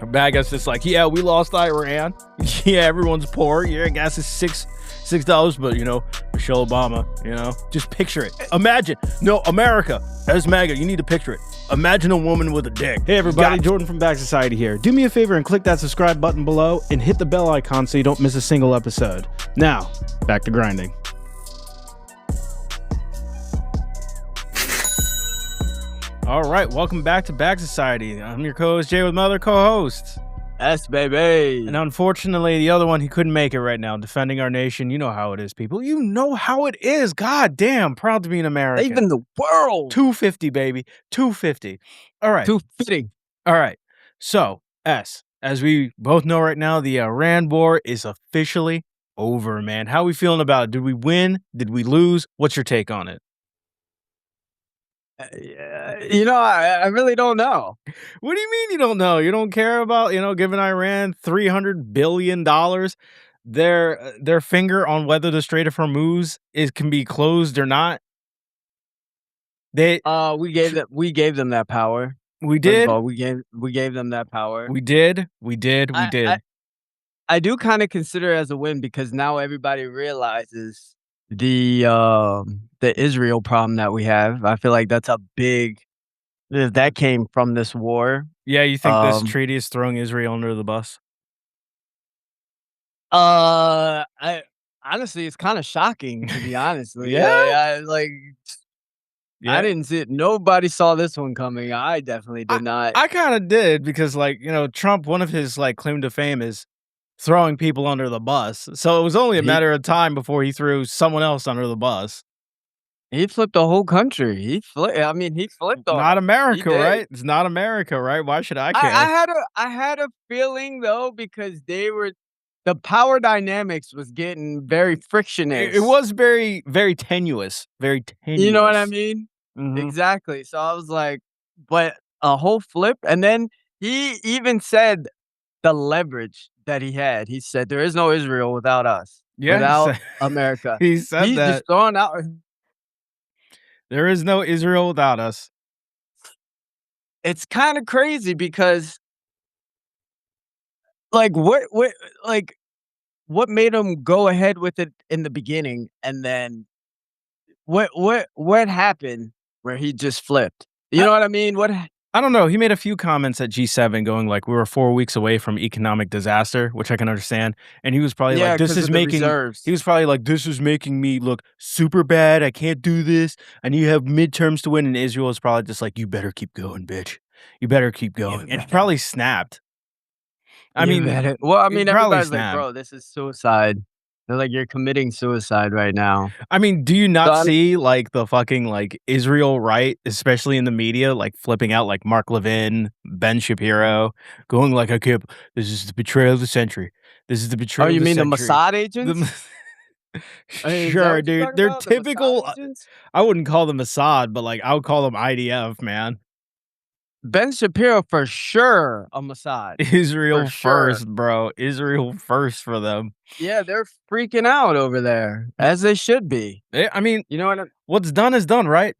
Bad guys just like, yeah, we lost Iran. Yeah, everyone's poor. Yeah, gas is $6, but Michelle Obama, just picture it. Imagine, no, America, as MAGA, you need to picture it. Imagine a woman with a dick. Hey everybody, Jordan from Back Society here. Do me a favor and click that subscribe button below and hit the bell icon so you don't miss a single episode. Now, back to grinding. All right, welcome back to Back Society. I'm your co-host, Jay, with my other co-host. S, baby. And unfortunately, the other one, he couldn't make it right now, defending our nation. You know how it is, people. You know how it is. God damn, proud to be an American. Saving the world. 250, baby. 250. All right. 250. All right. So, S, as we both know right now, the Iran war is officially over, man. How are we feeling about it? Did we win? Did we lose? What's your take on it? I really don't know. What do you mean you don't know? You don't care about, giving Iran $300 billion, their finger on whether the Strait of Hormuz can be closed or not? We gave them that power. We did. We gave them that power. We did. I do kind of consider it as a win because now everybody realizes the Israel problem that we have. I feel like that's that came from this war. Yeah, you think this treaty is throwing Israel under the bus? Honestly, it's kind of shocking, to be honest with you. Yeah? I didn't see it. Nobody saw this one coming. I definitely did not. I kind of did because, Trump, one of his claim to fame is throwing people under the bus. So it was only a matter of time before he threw someone else under the bus. He flipped the whole country. He flipped. Not America, right? It's not America, right? Why should I care? I had a feeling though because the power dynamics was getting very frictionless. It was very, very tenuous. Very tenuous. You know what I mean? Mm-hmm. Exactly. So I was like, but a whole flip, and then he even said the leverage that he had. He said, "There is no Israel without us. Without America." He said He's that. Just throwing out. There is no Israel without us. It's kind of crazy because, what made him go ahead with it in the beginning, and then what happened where he just flipped? You know what I mean? I don't know. He made a few comments at G7 going we were 4 weeks away from economic disaster, which I can understand. And he was probably this is making me look super bad. I can't do this. And you have midterms to win. And Israel is probably just you better keep going, bitch. You better keep going. And he probably snapped. Everybody's like, bro, this is suicide. They're like, you're committing suicide right now. I mean, do you not see the fucking Israel right, especially in the media, flipping out Mark Levin, Ben Shapiro, going I can't. This is the betrayal of the century. This is the betrayal. Oh, you of the mean century. the Mossad agents? Sure, dude. They're typical. I wouldn't call them Mossad, but I would call them IDF, man. Ben Shapiro for sure a Mossad. Israel first, bro. Israel first for them. Yeah, they're freaking out over there, as they should be. I mean, you know what's done is done, right?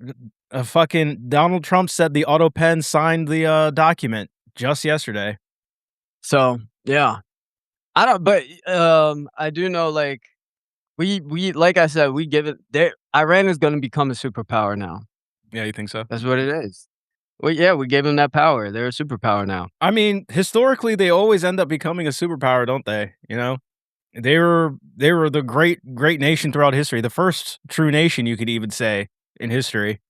Fucking Donald Trump said the auto pen signed the document just yesterday. So yeah, I do know we like I said, we give it. Iran is going to become a superpower now. Yeah, you think so? That's what it is. Well, yeah, we gave them that power. They're a superpower now. I mean, historically, they always end up becoming a superpower, don't they? They were the great nation throughout history. The first true nation, you could even say, in history.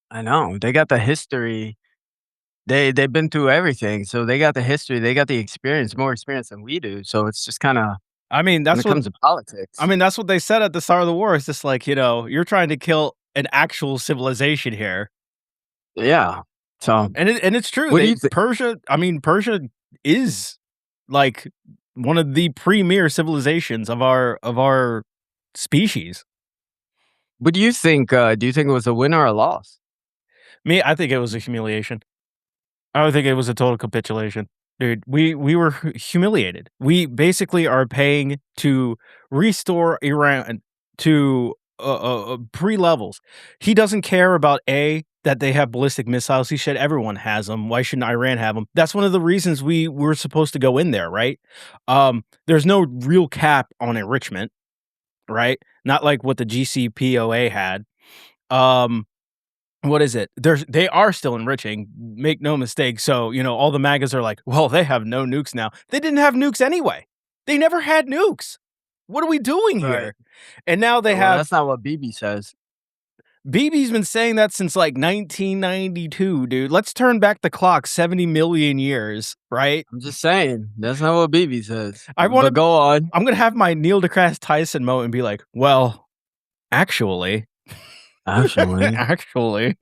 I know. They got the history. They've been through everything. So they got the history. They got the experience, more experience than we do. So it's just kind of, that's when it comes to politics. That's what they said at the start of the war. It's just you're trying to kill an actual civilization here. Yeah. So and it's true. Persia is one of the premier civilizations of our species. What do you think? Do you think it was a win or a loss? Me, I think it was a humiliation. I would think it was a total capitulation. Dude, we were humiliated. We basically are paying to restore Iran to pre-levels. He doesn't care about that they have ballistic missiles. He said everyone has them. Why shouldn't Iran have them? That's one of the reasons we were supposed to go in there, right? There's no real cap on enrichment, right? Not like what the GCPOA had. What is it? They are still enriching. Make no mistake. So, all the MAGAs are like, well, they have no nukes now. They didn't have nukes anyway. They never had nukes. What are we doing here? And now they have. That's not what BB says. BB's been saying that since like 1992, dude. Let's turn back the clock 70 million years, right? I'm just saying. That's not what BB says. But go on. I'm going to have my Neil deGrasse Tyson moment and be like, well, actually. Actually.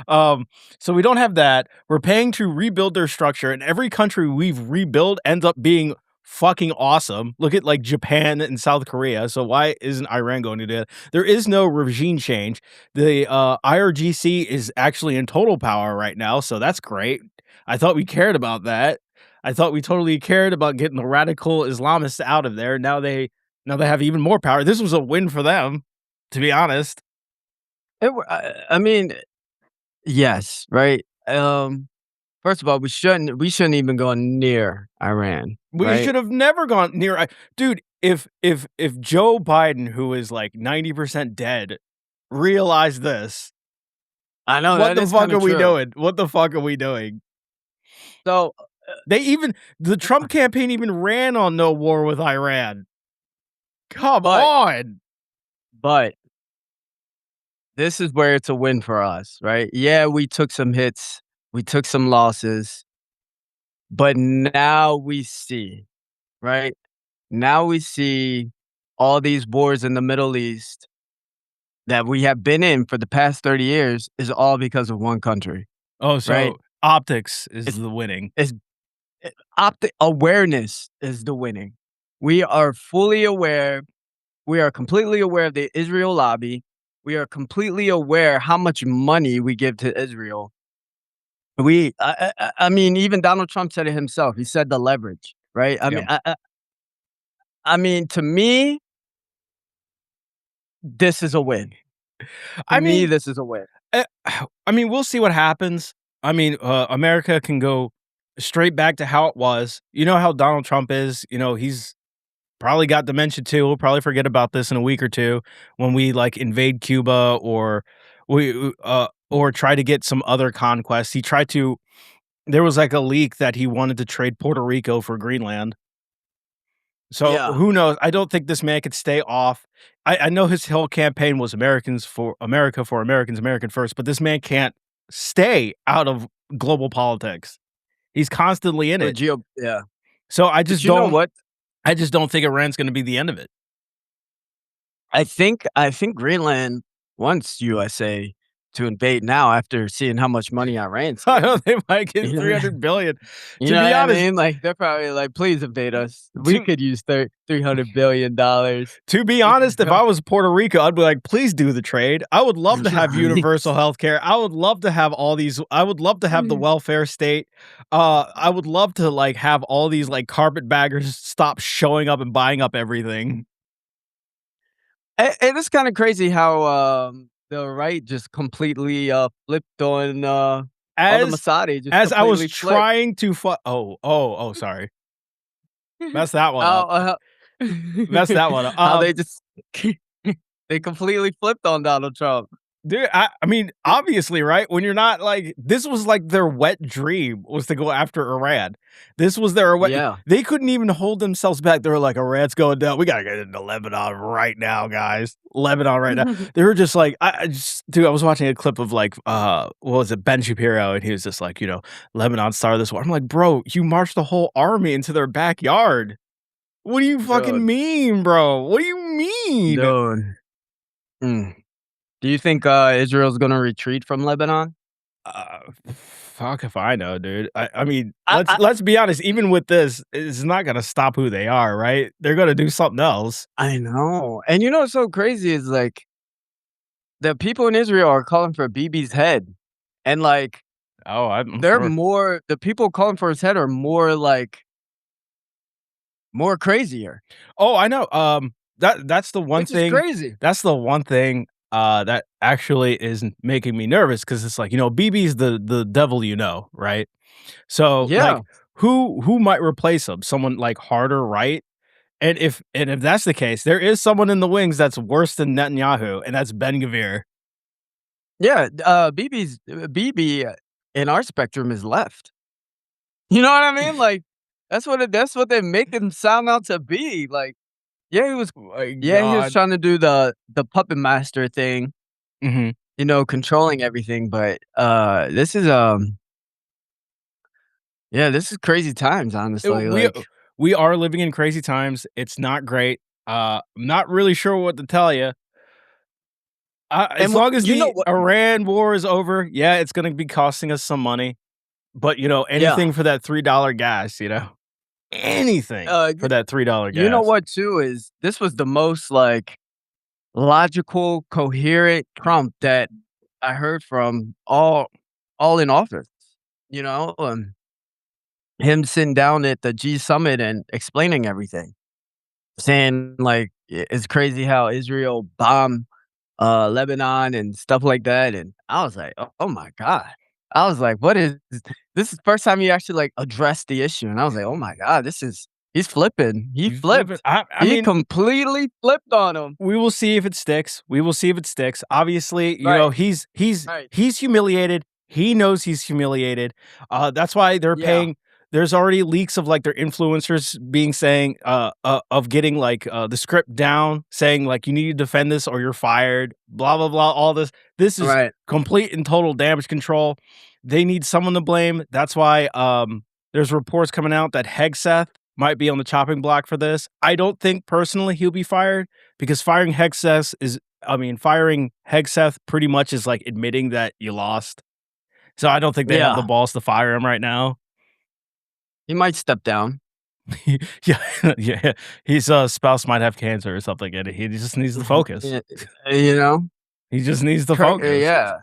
So we don't have that. We're paying to rebuild their structure, and every country we've rebuilt ends up being fucking awesome. Look at like Japan and South Korea. So why isn't Iran going to do that? There is no regime change. The IRGC is actually in total power right now, so that's great. I thought we cared about that. I thought we totally cared about getting the radical Islamists out of there. Now they have even more power. This was a win for them, to be honest. I mean, yes, right. First of all, we shouldn't even go near Iran. We should have never gone near. Dude, if Joe Biden, who is like 90% dead, realized this, I know. What the fuck are we doing? What the fuck are we doing? So the Trump campaign even ran on no war with Iran. Come on. But this is where it's a win for us, right? Yeah, we took some hits. We took some losses. But now we see, right? Now we see all these wars in the Middle East that we have been in for the past 30 years is all because of one country. Oh, so optics is the winning. Awareness is the winning. We are fully aware. We are completely aware of the Israel lobby. We are completely aware how much money we give to Israel. I mean, even Donald Trump said it himself. He said the leverage, right? I mean, to me, this is a win. This is a win. I mean, we'll see what happens. I mean, America can go straight back to how it was. You know how Donald Trump is. He's probably got dementia too. We'll probably forget about this in a week or two when we like invade Cuba or try to get some other conquests. There was like a leak that he wanted to trade Puerto Rico for Greenland. So who knows? I don't think this man could stay off. I know his whole campaign was Americans for Americans, American first, but this man can't stay out of global politics. He's constantly in it. So I just don't. Know what? I just don't think Iran's going to be the end of it. I think Greenland wants USA to invade now after seeing how much money Iran's I know they might get $300 billion. To be honest, I mean? Like they're probably like, please invade us. We could use $300 billion. To be honest, if I was Puerto Rico, I'd be like, please do the trade. I would love to have universal health care. I would love to have all these. I would love to have the welfare state. I would love to like have all these like carpetbaggers stop showing up and buying up everything. It is kind of crazy how the right just completely flipped on all the Masadi. As I was trying to sorry. Mess that one up. Mess that one up. How they just they completely flipped on Donald Trump. Dude, I mean, obviously, right? When you're not like, this was like their wet dream was to go after Iran. This was their wet. They couldn't even hold themselves back. They were like, Iran's going down. We got to get into Lebanon right now, guys. Lebanon right now. They were just like, I was watching a clip of like, what was it? Ben Shapiro. And he was just like, Lebanon started this war. I'm like, bro, you marched the whole army into their backyard. What do you fucking mean, bro? What do you mean? Dude. Do you think Israel's going to retreat from Lebanon? Fuck if I know, dude. I mean, let's be honest. Even with this, it's not going to stop who they are, right? They're going to do something else. I know. And what's so crazy is like the people in Israel are calling for Bibi's head. And like, the people calling for his head are more crazier. Oh, I know. That's the one thing. Crazy. That's the one thing that actually is making me nervous because it's like, BB's the devil, right? So, like, Yeah. who might replace him? Someone, like, harder right? And if that's the case, there is someone in the wings that's worse than Netanyahu, and that's Ben Gvir. Yeah, BB in our spectrum is left. You know what I mean? Like, that's what they make him sound out to be, like, yeah, he was My yeah, he was god. trying to do the puppet master thing, Mhm. controlling everything, but, this is, yeah, this is crazy times, Uh, honestly, we like we are living in crazy times. It's not great. I'm not really sure what to tell you. As and what long as you know the what Iran war is over, yeah, it's gonna be costing us some money. But, yeah, anything for that $3 gas, anything for you that $3 you know gas. what too is this was the most, like, logical, coherent Trump that I heard from all in office, you know? Him sitting down at the G summit and explaining everything, saying, like, it's crazy how Israel bombed, Lebanon and stuff like that, and I was like, "Oh my god." I was like, "What is this is the first time he actually, like, addressed the issue," and I was like, "Oh my god, this is he's flipping." He He's flipping. flipped. I He mean, completely flipped on him. we will see if it sticks. We will see if it sticks. Obviously, Right, right. he's humiliated. He knows he's humiliated. That's why they're Yeah, paying. There's already leaks of like their influencers being saying of getting like the script down, saying like you need to defend this or you're fired. Blah blah blah. All this. This is right. complete and total damage control. They need someone to blame. That's why there's reports coming out that Hegseth might be on the chopping block for this. I don't think personally he'll be fired because firing Hegseth pretty much is like admitting that you lost. So I don't think they have the Yeah, balls to fire him right now. he might step down. Yeah, yeah. His spouse might have cancer or something, and he just needs to focus. Yeah, you know? He just needs to focus. Yeah.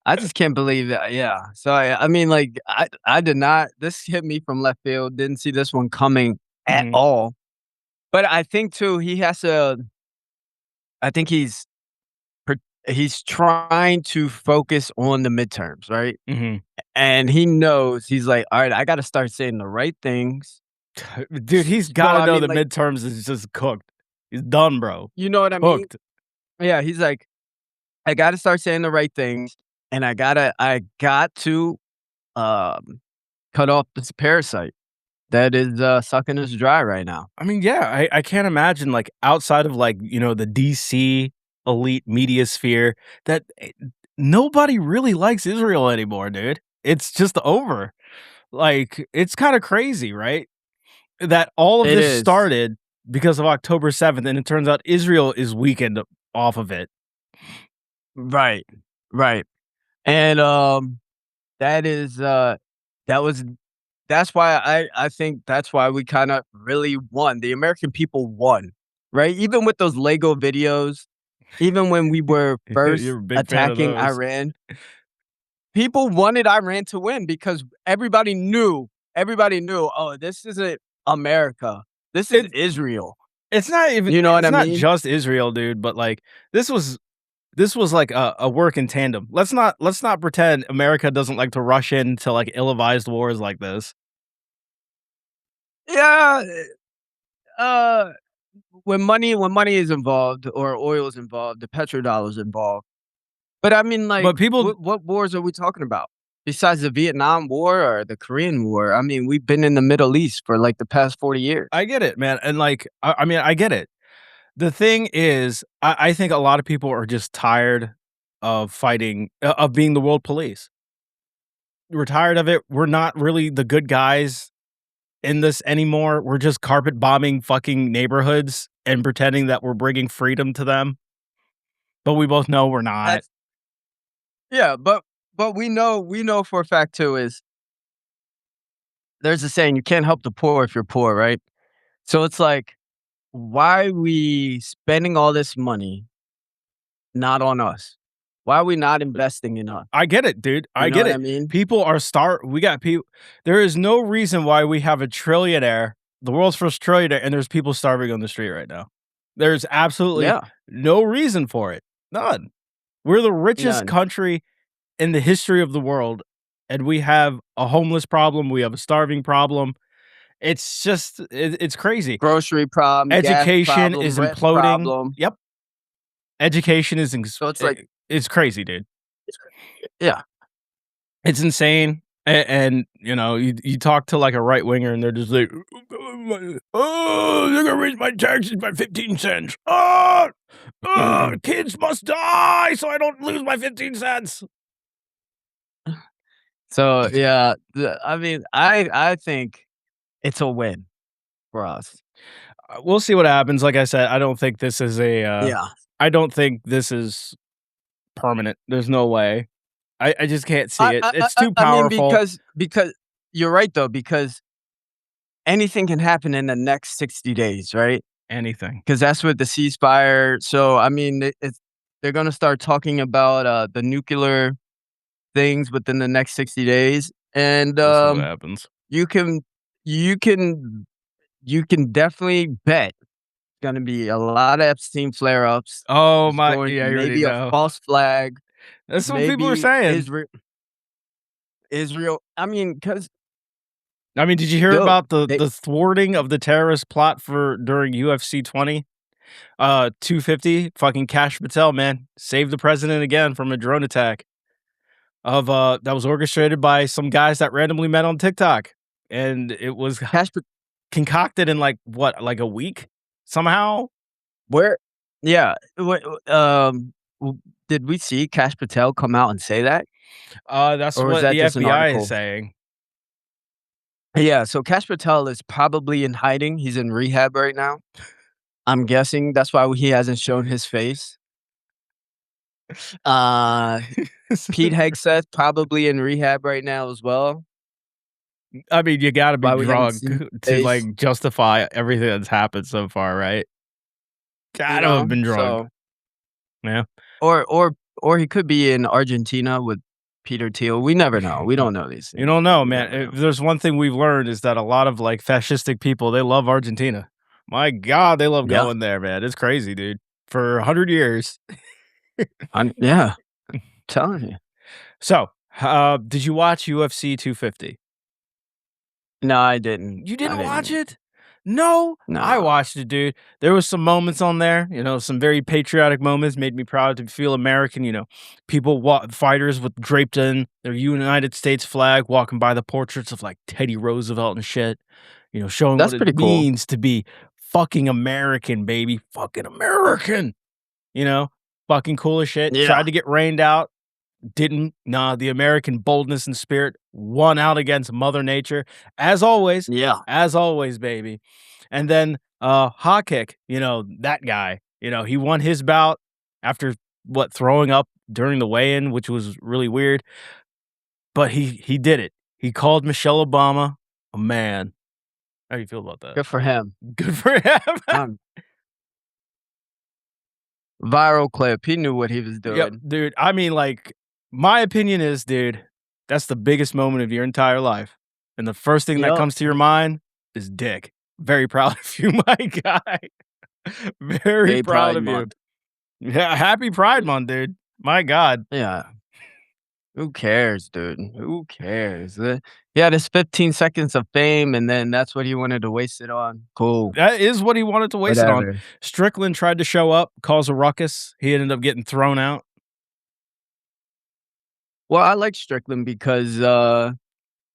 I just can't believe that, yeah. So, I mean, like, I did not this hit me from left field, didn't see this one coming at Mhm, all. But I think too, he has to I think pr he's trying to focus on the midterms, right? mhm. And he knows, he's like, "Alright, I gotta start saying the right things." Dude, he's So, got to I know mean, the like, midterms is just cooked. He's done, bro. you know what I mean? Cooked. Yeah, he's like, "I gotta start saying the right things, and I got to, um, cut off this parasite that is, sucking us dry right now." I mean, yeah, I can't imagine like outside of like, the DC elite media sphere that nobody really likes Israel anymore, dude. It's just over. Like, it's kind of crazy, right? That all of It this is. started because of October 7th, and it turns out Israel is weakened off of it. Right, right, and, that is, that was that's why I think that's why we kinda really won. The American people won, right? Even with those Lego videos, even when we were first You're a big fan of attacking those. Iran, people wanted Iran to win because everybody knew, "Oh, this isn't America. This is It Israel." it's not even You know what it's I not mean? just Israel, dude, but like this was like a work in tandem. Let's not pretend America doesn't like to rush into like ill-advised wars like this. Yeah, uh, when money is involved or oil is involved, the petrodollar is involved. But I mean, like, But people what wars are we talking about? Besides the Vietnam War or the Korean War? I mean, we've been in the Middle East for, like, the past 40 years. I get it, man, and like I mean, I get it. The thing is, I think a lot of people are just tired of fighting of being the world police. We're tired of it. We're not really the good guys in this anymore. We're just carpet bombing fucking neighborhoods and pretending that we're bringing freedom to them, but we both know we're not. That's yeah, but we know for a fact too is there's a saying, "You can't help the poor if you're poor," right? So it's like, why we spending all this money not on us? Why are we not investing in us? I get it, dude. You I know get what I it. mean? People are we got people. There is no reason why we have a trillionaire, the world's first trillionaire, and there's people starving on the street right now. There's absolutely Yeah. no reason for it. None. We're the richest None. country in the history of the world, and we have a homeless problem. We have a starving problem. It's just, it's crazy. Grocery problem, gas Education problem, is rent imploding. problem. Yep. Education is, So it's like, it's crazy, dude. yeah. It's insane. And you know, you talk to like a right winger, and they're just like, "Oh, they're gonna raise my taxes by 15 cents. Oh, kids must die so I don't lose my 15 cents." So yeah, I mean, I think it's a win for us. We'll see what happens. Like I said, I don't think this is Yeah. I don't think this is permanent. There's no way. I just can't see it. It's too I mean, powerful. because you're right though, because anything can happen in the next 60 days, right? Anything. Because that's what the ceasefire. So I mean, they're gonna start talking about the nuclear things within the next 60 days, and We'll see what happens. you can you can you can definitely bet gonna be a lot of Epstein flare-ups. Oh There's my, going yeah, you already maybe a know. false flag, That's what people are maybe saying. Israel. I mean, because I mean, did you hear yo, about the they thwarting of the terrorist plot for during UFC 20? 250, fucking Cash Patel, man, saved the president again from a drone attack of that was orchestrated by some guys that randomly met on TikTok, and it was Cash concocted in like what, like a week somehow. where yeah, did we see Cash Patel come out and say that? That's Or was what that the just an FBI is article? saying. Yeah, so Cash Patel is probably in hiding. He's in rehab right now. I'm guessing that's why he hasn't shown his face. Uh, Pete Hegseth probably in rehab right now as well. I mean, you got to be Why we haven't drunk seen his to face, like justify everything that's happened so far, right? you Gotta have know? been drunk. So Yeah. or he could be in Argentina with Peter Thiel. We never know. We don't know these You things. don't know, We man. never know. If there's one thing we've learned is that a lot of like fascistic people, they love Argentina. My God, they love Yeah. going there, man. It's crazy, dude. For 100 years. Yeah. Telling you. So, did you watch UFC 250? No, I didn't. You I didn't watch didn't. it? No, I No. watched it, dude. There was some moments on there, you know, some very patriotic moments, made me proud to feel American. You know, people, fighters with draped in their United States flag, walking by the portraits of like Teddy Roosevelt and shit. You know, showing That's what it pretty cool. means to be fucking American, baby, fucking American. You know, fucking cool as shit. Yeah. Tried to get rained out. Didn't. Nah, the American boldness and spirit won out against Mother Nature, Yeah. as always, baby. And then Hawkick, you know, that guy, you know, he won his bout after what, throwing up during the weigh-in, which was really weird. But he did it. He called Michelle Obama a man. How do you feel about that? Good for him. Good for him. Viral clip. He knew what he was doing. Yep, dude. I mean, like, my opinion is, dude, that's the biggest moment of your entire life. And the first thing that Yep. comes to your mind is dick. Very proud of you, my guy. Very Gay proud Pride of you. Month. Yeah, happy Pride Month, dude. My God. Yeah. Who cares, dude? Who cares? He had his 15 seconds of fame, and then that's what he wanted to waste it on. Cool. That is what he wanted to waste it on. Whatever. Strickland tried to show up, cause a ruckus. He ended up getting thrown out. Well, I like Strickland because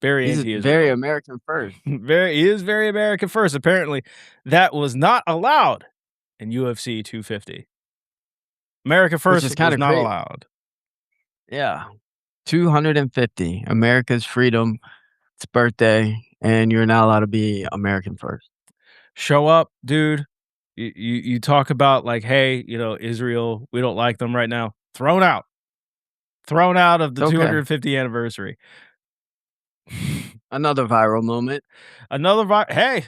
Very he's anti-Israel. very American first. He is very American first. Apparently, that was not allowed in UFC 250. America first is was kinda not crazy. allowed. Yeah. 250. America's freedom. It's birthday, and you're not allowed to be American first. Show up, dude. You talk about like, hey, you know, Israel, we don't like them right now. Thrown out. Thrown out of the Okay. 250th anniversary. Another viral moment. Another hey.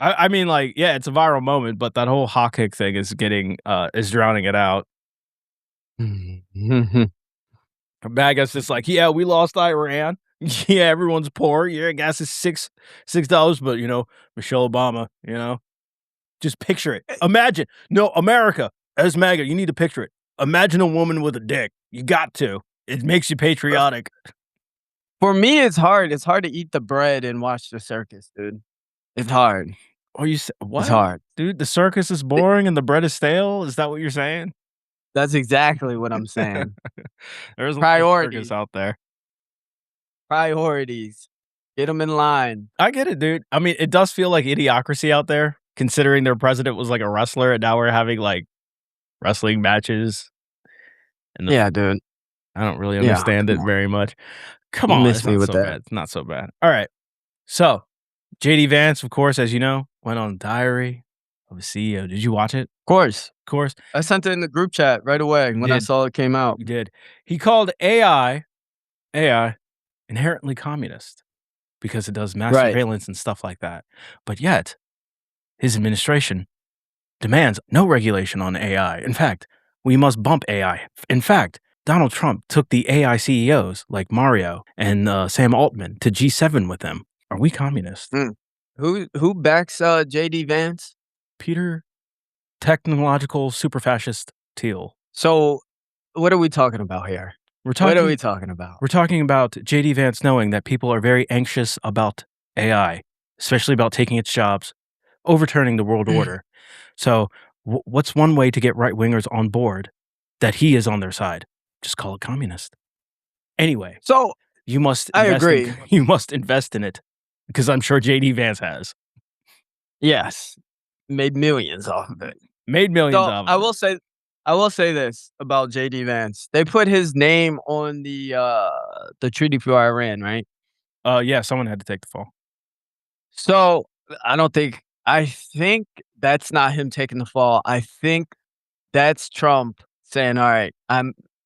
I mean, like, yeah, it's a viral moment, but that whole hot kick thing is getting is drowning it out. Bad guy's just like, yeah, we lost Iran. Yeah, everyone's poor. Yeah, gas is $6, but you know, Michelle Obama, you know. Just picture it. Imagine. No, America, as MAGA, you need to picture it. Imagine a woman with a dick. You got to. It makes you patriotic. For me, it's hard. It's hard to eat the bread and watch the circus, dude. It's hard. Oh, you say what? It's hard. Dude, the circus is boring and the bread is stale? Is that what you're saying? That's exactly what I'm saying. There's a Priorities. circus out there. Priorities. Get them in line. I get it, dude. I mean, it does feel like idiocracy out there, considering their president was like a wrestler, and now we're having like wrestling matches. And Yeah, dude. I don't really understand it very much. Come You on, missed it's me not with so that. bad. It's not so bad. All right. So, JD Vance, of course, as you know, went on Diary of a CEO. Did you watch it? Of course. Of course. I sent it in the group chat right away when I did. saw it came out. You did. He called AI inherently communist because it does mass surveillance and stuff like that. But yet, his administration demands no regulation on AI. In fact, we must bump AI. In fact, Donald Trump took the AI CEOs like Mario and Sam Altman to G7 with them. Are we communist? Who backs JD Vance? Peter, technological super fascist Thiel. So, what are we talking about here? What are we talking about? We're talking about JD Vance knowing that people are very anxious about AI, especially about taking its jobs, overturning the world order. So, what's one way to get right wingers on board that he is on their side? Just call it communist. Anyway, so you must. I agree. You must invest in it because I'm sure JD Vance has. Yes, made millions off of it. Made millions off of it. I will say this about JD Vance. They put his name on the treaty for Iran, right? Yeah, someone had to take the fall. So I think that's not him taking the fall. I think that's Trump saying, "All right,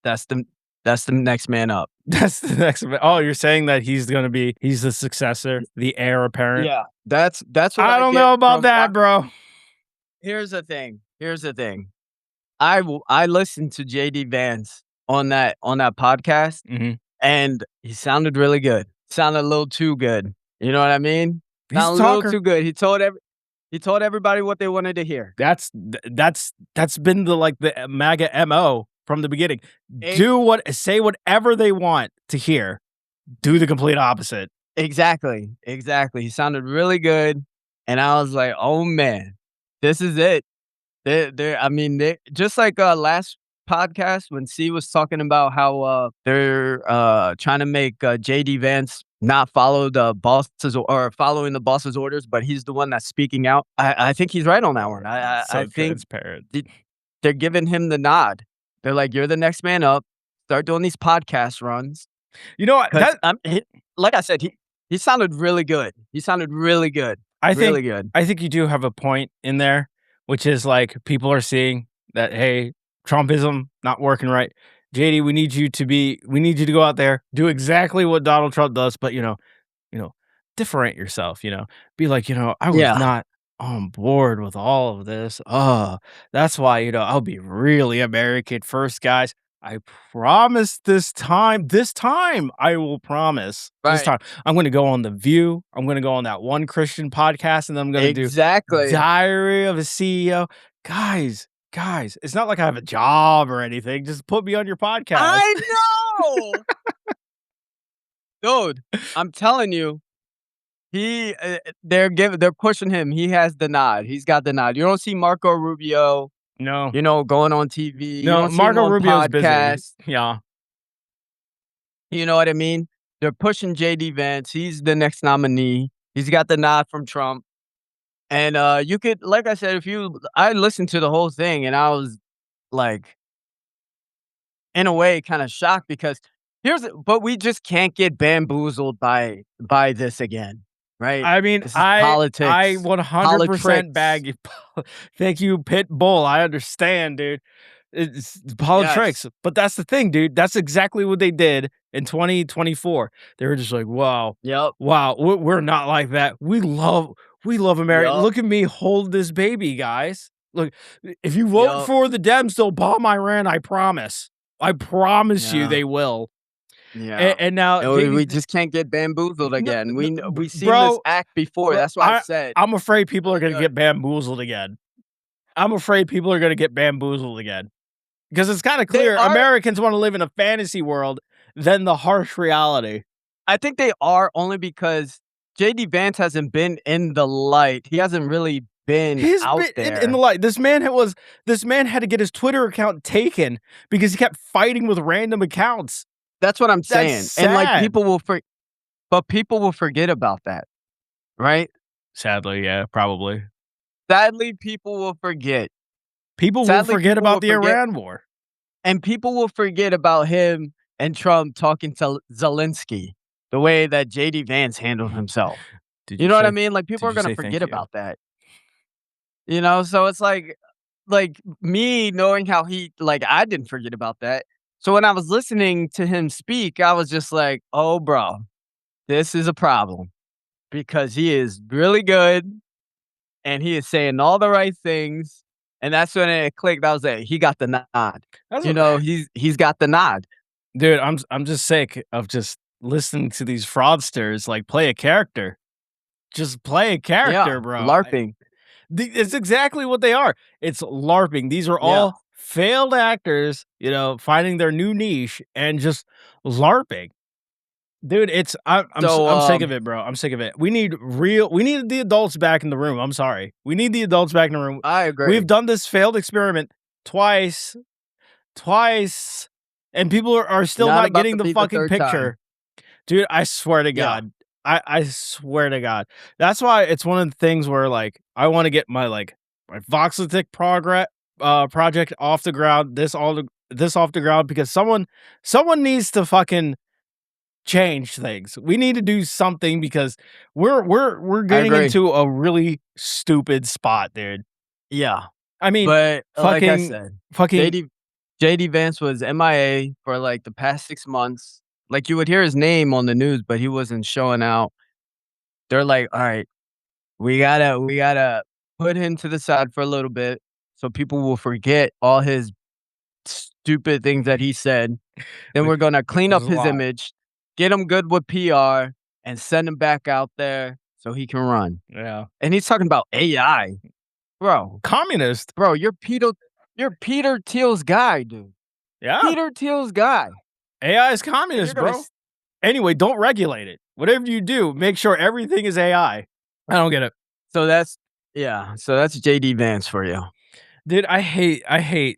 that's the next man up." That's the next man. Oh, you're saying that he's the successor, the heir apparent? Yeah, that's what I don't know about that, bro. Here's the thing. I listened to JD Vance on that podcast, and he sounded really good. Sounded a little too good. You know what I mean? He's a little talker. too good. He told everybody what they wanted to hear. That's been the MAGA MO from the beginning. Say whatever they want to hear. Do the complete opposite. Exactly. He sounded really good, and I was like, "Oh man, this is it." They just like last podcast when C was talking about how they're trying to make JD Vance not follow the boss's or following the boss's orders, but he's the one that's speaking out. I think he's right on that one. I think transparent. They're giving him the nod. They're like, "You're the next man up. Start doing these podcast runs." You know what? Like I said, he sounded really good. I think you do have a point in there, which is like people are seeing that, hey, Trumpism not working right. JD, we need you to go out there, do exactly what Donald Trump does, but differentiate yourself, be like, I was not on board with all of this. That's why, I'll be really American first, guys. I promise this time I will promise this time I'm going to go on The View. I'm going to go on that one Christian podcast, and then I'm going to do Diary of a CEO. Guys, it's not like I have a job or anything. Just put me on your podcast. I know. Dude, I'm telling you, they're pushing him. He has the nod. He's got the nod. You don't see Marco Rubio. No. Going on TV. No, Marco Rubio's busy. Yeah. You know what I mean? They're pushing JD Vance. He's the next nominee. He's got the nod from Trump. And you could, like I said, I listened to the whole thing and I was like, in a way, kind of shocked because but we just can't get bamboozled by this again. Right. I mean, politics. I 100% bag you. Thank you, Pit Bull. I understand, dude. It's politics. Yes. But that's the thing, dude. That's exactly what they did in 2024. They were just like, wow. Yep. Wow. We're not like that. We love America. Yep. Look at me hold this baby, guys. Look, if you vote for the Dems, they'll bomb Iran. I promise. I promise you they will. Yeah, and now we just can't get bamboozled again. We seen this act before. That's why I said I'm afraid people are going to get bamboozled again. I'm afraid people are going to get bamboozled again. Because it's kind of clear are- Americans want to live in a fantasy world than the harsh reality. I think they are, only because JD Vance hasn't been in the light. He hasn't really been He's out been there. in the light. This man had to get his Twitter account taken because he kept fighting with random accounts. That's what I'm saying. That's And like sad. people will forget about that, right? Sadly, yeah, probably. Sadly, people will forget. People will Sadly, forget people about will the forget- Iran war. And people will forget about him and Trump talking to Zelensky the way that JD Vance handled himself. You know what I mean? Like, people are gonna forget about that. You know, so it's like me knowing how I didn't forget about that. So when I was listening to him speak, I was just like, "Oh, bro, this is a problem because he is really good and he is saying all the right things." And that's when it clicked. I was like, he got the nod. He's got the nod. Dude, I'm just sick of just listening to these fraudsters like play a character. Just play a character, bro. LARPing. It's exactly what they are. It's LARPing. These are all failed actors, finding their new niche and just LARPing. Dude, I'm sick of it, bro. I'm sick of it. We need the adults back in the room. I'm sorry. We need the adults back in the room. I agree. We've done this failed experiment twice, and people are still not getting the fucking picture. Dude, I swear to God. I swear to God. That's why it's one of the things where I want to get my Voxelitic project off the ground, this off the ground, because someone needs to fucking change things. We need to do something because we're getting into a really stupid spot, dude. Yeah. I mean, but like I said, fucking JD Vance was MIA for the past 6 months. Like, you would hear his name on the news, but he wasn't showing out. They're like, all right, we gotta put him to the side for a little bit so people will forget all his stupid things that he said. Then we're gonna clean up his image, get him good with PR, and send him back out there so he can run. Yeah. And he's talking about AI. Bro. Communist. Bro, you're Peter Thiel's guy, dude. Yeah. Peter Thiel's guy. AI is communist, bro. Anyway, don't regulate it. Whatever you do, make sure everything is AI. I don't get it. So that's JD Vance for you. Dude, I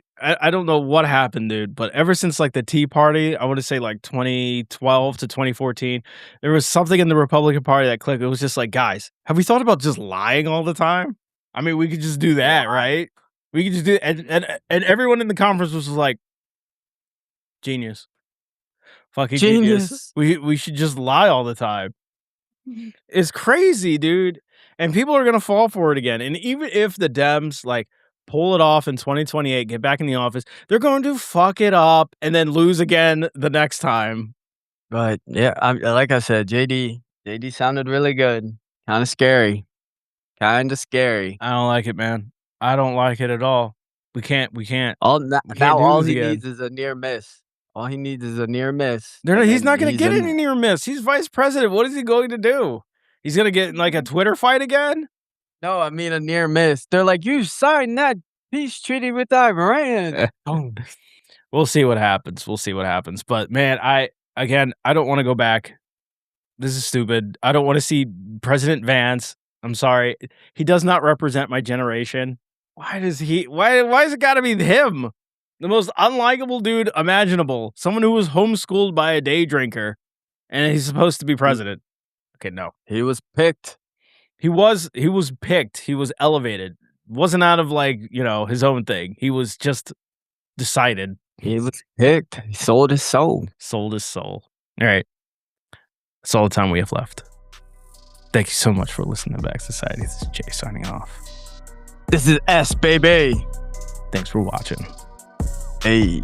don't know what happened, dude, but ever since the Tea Party, I want to say 2012 to 2014, there was something in the Republican Party that clicked. It was just guys, have we thought about just lying all the time? I mean, we could just do that, right? We could just do and everyone in the conference was like, genius. Fucking genius. We should just lie all the time. It's crazy, dude. And people are going to fall for it again. And even if the Dems pull it off in 2028, get back in the office, they're going to fuck it up and then lose again the next time. But yeah, like I said, JD sounded really good. Kind of scary. I don't like it, man. I don't like it at all. We can't. All he needs is a near miss. All he needs is a near miss. He's not going to get any near miss. He's vice president. What is he going to do? He's going to get in a Twitter fight again? No, I mean a near miss. They're like, you signed that peace treaty with Iran. We'll see what happens. But man, I don't want to go back. This is stupid. I don't want to see President Vance. I'm sorry. He does not represent my generation. Why has it got to be him? The most unlikable dude imaginable. Someone who was homeschooled by a day drinker. And he's supposed to be president. Okay, no. He was picked. He was picked. He was elevated. Wasn't out of his own thing. He was just decided. He was picked. He sold his soul. All right. That's all the time we have left. Thank you so much for listening to Back Society. This is Jay signing off. This is S, baby. Thanks for watching. Hey.